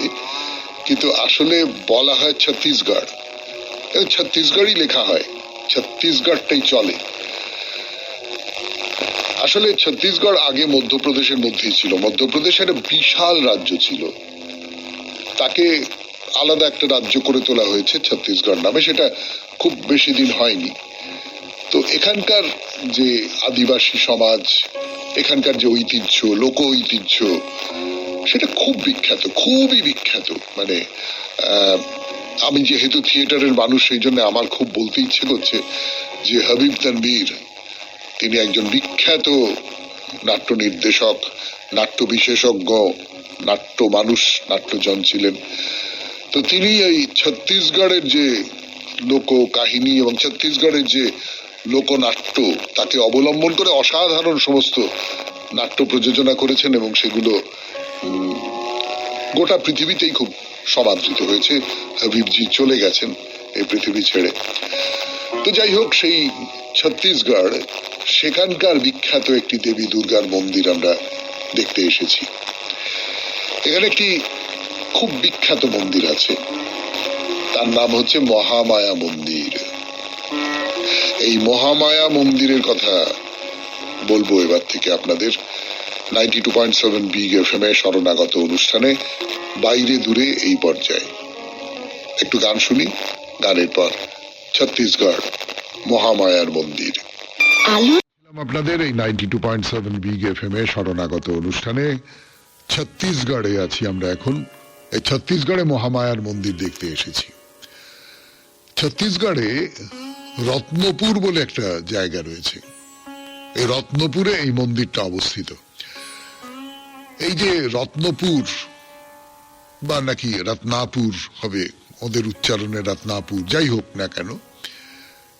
কিন্তু আসলে বলা হয় ছত্তিশগড়। ছত্তিশগড়ই লেখা হয়, ছত্তিশগড়টাই চলে। আসলে ছত্তিশগড় আগে মধ্যপ্রদেশের মধ্যেই ছিল। মধ্যপ্রদেশ একটা বিশাল রাজ্য ছিল, তাকে আলাদা একটা রাজ্য করে তোলা হয়েছে ছত্তিশগড় নামে। সেটা খুব বেশি দিন হয়নি। তো এখানকার যে আদিবাসী সমাজ, এখানকার যে ঐতিহ্য, লোক ঐতিহ্য, সেটা খুব বিখ্যাত, খুবই বিখ্যাত। মানে আমি যেহেতু থিয়েটারের মানুষ, সেই জন্য আমার খুব বলতে ইচ্ছে করছে যে হাবিব তানভীর, তিনি একজন বিখ্যাত নাট্য নির্দেশক, নাট্য বিশেষজ্ঞ, নাট্য মানুষ, নাট্যজন ছিলেন। তো তিনি এই ছত্তিশগড়ের যে লোক কাহিনী এবং ছত্তিশগড়ের যে লোকনাট্য, তাকে অবলম্বন করে অসাধারণ সমস্ত নাট্য প্রযোজনা করেছেন, এবং সেগুলো গোটা পৃথিবীতেই খুব সমাদৃত হয়েছে। হাবিবজি চলে গেছেন এই পৃথিবী ছেড়ে। তো যাই হোক, সেই ছত্তিশগড়, সেখানকার বিখ্যাত একটি দেবী দুর্গার মন্দির আমরা দেখতে এসেছি। এখানে একটি খুব বিখ্যাত মন্দির আছে, তার নাম হচ্ছে মহামায়া মন্দির। এই মহামায়া মন্দিরের কথা বলবো এবার থেকে আপনাদের 92.7 বিগ এফএম এ শরণাগত অনুষ্ঠানে বাইরে দূরে এই পর্যায়ে। একটু গান শুনি, গানের পর ছত্তিশগড় মহামায়ার মন্দির। আপনাদের এই 92.7 বিগ এফএম এ শরণাগত অনুষ্ঠানে ছত্তিশগড়ে আছি আমরা এখন। এই ছত্তিশগড়ে মহামায়ার মন্দির দেখতে এসেছি। ছত্তিশগড়ে রত্নপুর বলে একটা জায়গা রয়েছে। এই রত্নপুরে এই মন্দিরটা অবস্থিত। এই যে রত্নপুর, বা নাকি রত্নাপুর হবে, ওদের উচ্চারণে রত্নাপুর, যাই হোক না কেন,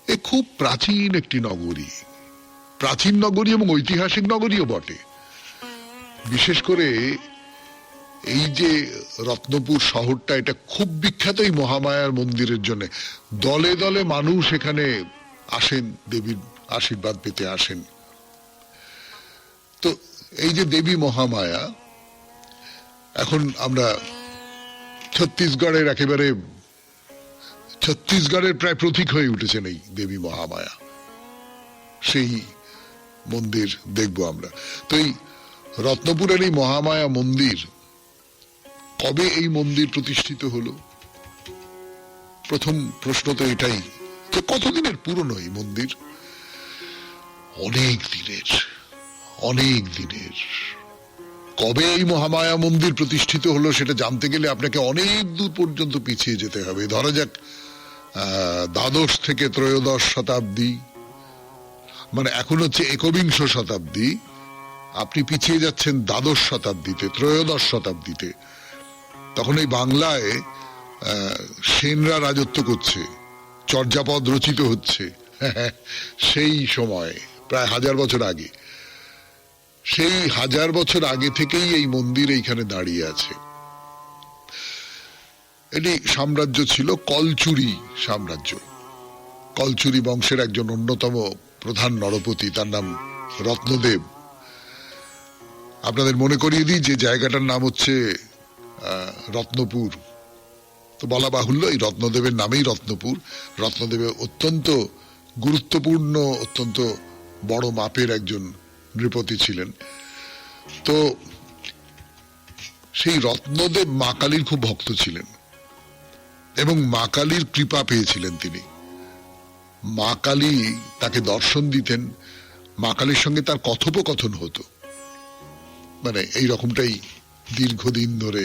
এ খুব প্রাচীন একটি নগরী, প্রাচীন নগরী এবং ঐতিহাসিক নগরীও বটে। বিশেষ করে এই যে রত্নপুর শহরটা, এটা খুব বিখ্যাত এই মহামায়ার মন্দিরের জন্য। দলে দলে মানুষ এখানে আসেন, দেবীর আশীর্বাদ পেতে আসেন। তো এই যে দেবী মহামায়া, এখন আমরা ছত্তিশগড়ের একেবারে, ছত্তিশগড়ের প্রায় প্রতীক হয়ে উঠেছেন এই দেবী মহামায়া। সেই মন্দির দেখবো আমরা। তো এই রত্নপুরের এই মহামায়া মন্দির, কবে এই মন্দির প্রতিষ্ঠিত হলো? প্রথম প্রশ্ন তো এটাই তো কতদিনের পুরনো এই মন্দির? অনেক দিনের। কবে এই মহামায়া মন্দির প্রতিষ্ঠিত হলো সেটা জানতে গেলে আপনাকে অনেক দূর পর্যন্ত পিছিয়ে যেতে হবে। ধরা যাক দ্বাদশ থেকে ত্রয়োদশ শতাব্দী, মানে এখন হচ্ছে একবিংশ শতাব্দী, আপনি পিছিয়ে যাচ্ছেন দ্বাদশ শতাব্দীতে, ত্রয়োদশ শতাব্দীতে। তখন এই বাংলায় সেনরা রাজত্ব করছে, চর্যাপদ রচিত হচ্ছে। সেই সময় প্রায় 1000 বছর আগে, সেই 1000 বছর আগে থেকেই এই মন্দির এইখানে দাঁড়িয়ে আছে। এটি সাম্রাজ্য ছিল কলচুরি সাম্রাজ্য। কলচুরি বংশের একজন অন্যতম প্রধান নরপতি, তার নাম রত্নদেব। আপনাদের মনে করিয়ে দিই যে জায়গাটার নাম হচ্ছে রত্নপুর। তো বলা বাহুল্য এই রত্নদেবের নামেই রত্নপুর। রত্নদেবের অত্যন্ত গুরুত্বপূর্ণ, অত্যন্ত বড় মাপের একজন নৃপতি ছিলেন। তো সেই রত্নদেব মা কালীর খুব ভক্ত ছিলেন এবং মা কালীর কৃপা পেয়েছিলেন তিনি। মা কালী তাকে দর্শন দিতেন, মা কালীর সঙ্গে তার কথোপকথন হতো। মানে এই রকমটাই দীর্ঘদিন ধরে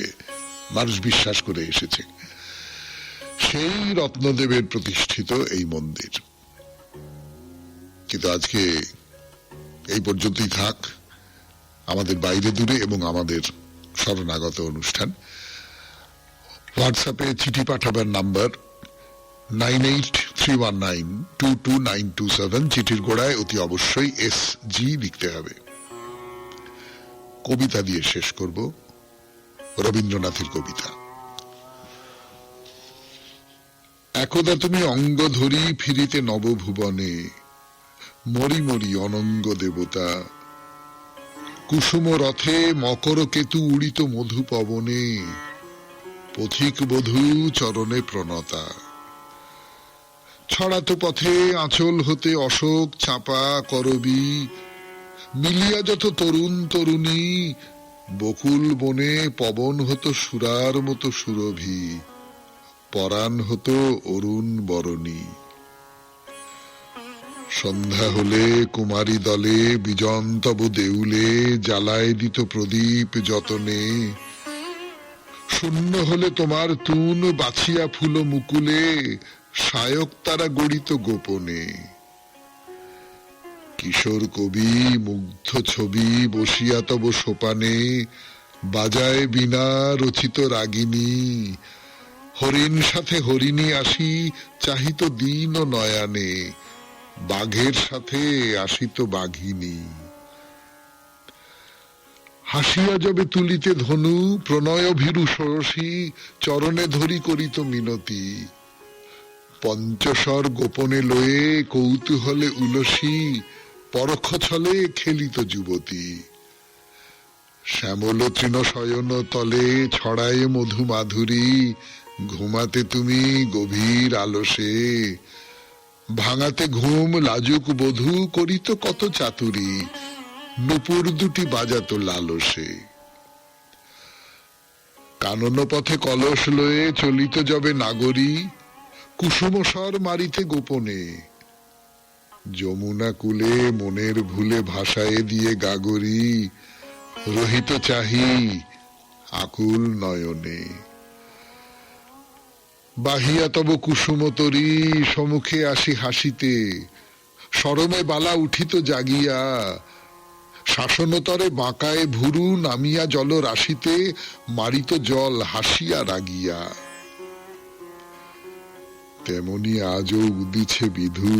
মানুষ বিশ্বাস করে এসেছে। সেই রত্নদেবের প্রতিষ্ঠিত এই মন্দির। কিন্তু আজকে এই পর্যন্তই থাক আমাদের বাইরে দূরে এবং আমাদের শরণাগত অনুষ্ঠান। হোয়াটসঅ্যাপে চিঠি পাঠাবার নাম্বার 9831922927। চিঠির গোড়ায় অতি অবশ্যই SG লিখতে হবে। কবিতা দিয়ে শেষ করব, রবীন্দ্রনাথের কবিতা। একদা তুমি অঙ্গ ধরি ফিরিতে নবভুবনে, মরি মরি অনঙ্গ দেবতা। কুসুম রথে মকর কেতু উড়িত মধু পবনে, পথিক বধূ চরণে প্রণতা। ছড়াত পথে আঁচল হতে অশোক চাপা করবি, মিলিয়া যত তরুণ তরুণী। বকুল বনে পবন হতো সুরার মতো সুরভি, পরাণ হতো অরুণ বরণী। সন্ধ্যা হলে কুমারী দলে বিজন্তব দেউলে, জ্বালায় দিত প্রদীপ যতনে। শূন্য হলে তোমার তুন বাছিয়া ফুল মুকুলে, শায়ক তারা গড়িত গোপনে। কিশোর কবি মুগ্ধ ছবি বসিয়া তব সোপানে, বাজায় বিনা রচিত রাগিনী। হরিণ সাথে হরিণী আসি চাহিত দিন ও নয়ানে, বাঘের সাথে আসিত বাঘিনী। হাসিয়া যবে তুলিতে ধনু প্রণয় ভীরু ষোড়শী, চরণে ধরি করিত মিনতি। পঞ্চস্বর গোপনে লয়ে কৌতূহলে উলসী, পরখ ছলে খেলিত যুবতী। শ্যামল তৃণ শয়ন তলে ছড়ায় মধু মাধুরী, ঘুমাতে তুমি গভীর আলসে। ভাঙাতে ঘুম লাজুক বধূ করিত কত চাতুরী, নূপুর দুটি বাজাতো লালসে। কানন পথে কলস লয়ে চলিত যবে নাগরী, কুসুম স্বর মারিতে গোপনে। যমুনা কূলে মনের ভুলে ভাষায় দিয়ে গাগরী, রহিত চাহি আকুল নয়নে। বাহিয়া তব কুসুমতরী সম্মুখে আসি হাসিতে, শরমে বালা উঠিত জাগিয়া। শাসনতরে বাঁকায় ভুরু নামিয়া জল রাশিতে, মারিত জল হাসিয়া রাগিয়া। তেমনি আজও উদিছে বিধু,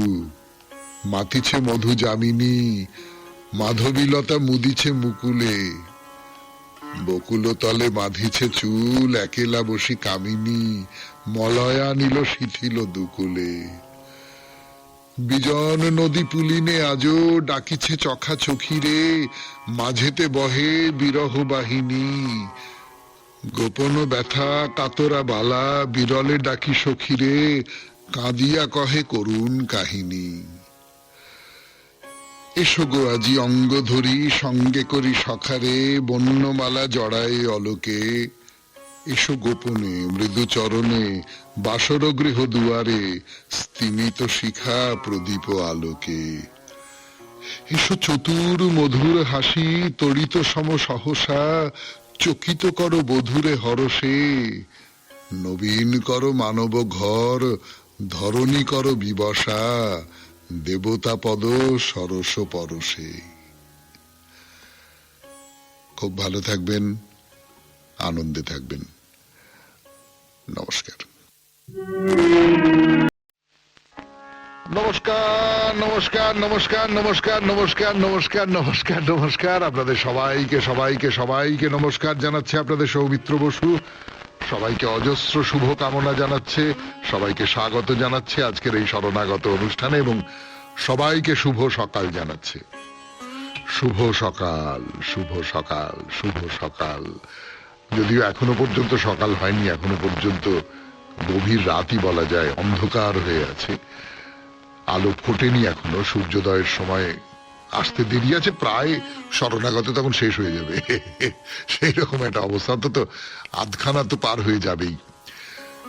মাতিছে মধু যামিনী। মাধবীলতা মুদিছে মুকুলে, বকুল তলে বাঁধিছে চুল একেলা বসি কামিনী। মলয়া নিল শিথিল দুকুলে। বিজন নদী পুলিনে আজও ডাকিছে চখা চখিরে, মাঝেতে বহে বিরহ বাহিনী। গোপন ব্যথা কাতরা বালা বিরলে ডাকি সখিরে, কাঁদিয়া কহে করুণ কাহিনী। এসো গো আজি অঙ্গ ধরি সঙ্গে করি সখারে, বন্যমালা জড়ায় অলোকে। এসো গোপনে মৃদু চরণে বাসর গৃহ দুয়ারে স্তিমিত শিখা প্রদীপ আলোকে। এসো চতুর মধুর হাসি তড়িত সম সহসা চকিত করো বধুরে হরষে। নবীন করো মানব ঘর ধরণী করো বিবসা দেবতা পদ সরস পরশে। খুব ভালো থাকবেন, আনন্দে থাকবেন। নমস্কার। নমস্কার নমস্কার নমস্কার নমস্কার নমস্কার নমস্কার নমস্কার নমস্কার আপনাদের সবাইকে সবাইকে সবাইকে নমস্কার জানাচ্ছে আপনাদের সৌমিত্র বসু। সবাইকে অজস্র শুভ কামনা জানাচ্ছে, সবাইকে স্বাগত জানাচ্ছে আজকের এই শরণাগত অনুষ্ঠানে এবং সবাইকে শুভ সকাল জানাচ্ছে। শুভ সকাল, শুভ সকাল, শুভ সকাল। যদিও এখনো পর্যন্ত সকাল হয়নি, এখনো পর্যন্ত গভীর রাতই বলা যায়, অন্ধকার হয়ে আছে, আলো ফোটেনি এখনো, সূর্যোদয়ের সময় আসতে দেরি আছে, প্রায় শরণাগত তখন শেষ হয়ে যাবে সেই রকম একটা অবস্থা, অন্তত আধখানা তো পার হয়ে যাবেই।